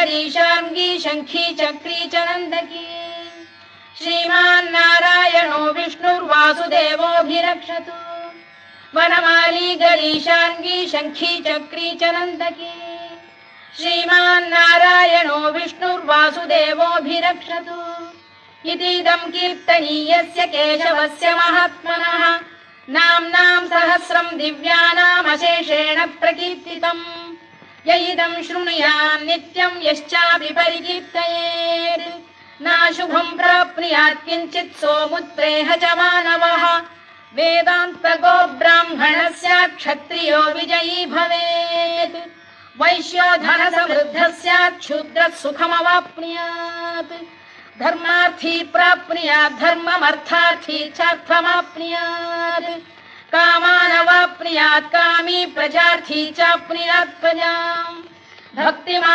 गरीशार्ङ्गी शङ्खी चक्री च नन्दकी श्रीमान्नारायणो विष्णुर्वासुदेवोऽभिरक्षतु वनमाली गरीशार्ङ्गी शङ्खी चक्री च नन्दकी श्रीमान्नारायणो विष्णुर्वासुदेवोऽभिरक्षतु इतीदं कीर्तनीयस्य केशवस्य महात्मनः नाम्नां सहस्रं दिव्यानामशेषेण प्रकीर्तितम् य इदं शृणुयात् नित्यं यश्चापि परिकीर्तयेत् नाशुभं प्राप्नुयात् किञ्चित् सोमुत्रेह च मानवः वेदान्तगो ब्राह्मणः स्यात् क्षत्रियो विजयी भवेत् वैश्यो धनसमृद्धः स्यात् क्षुद्रः सुखमवाप्नुयात् धर्मार्थी प्राप्नुयात् धर्ममर्थार्थी चार्थमाप्नुयात् कामानवाप्नुयात् कामी प्रजार्थी चाप्नुयात् प्रजाम् भक्तिमान्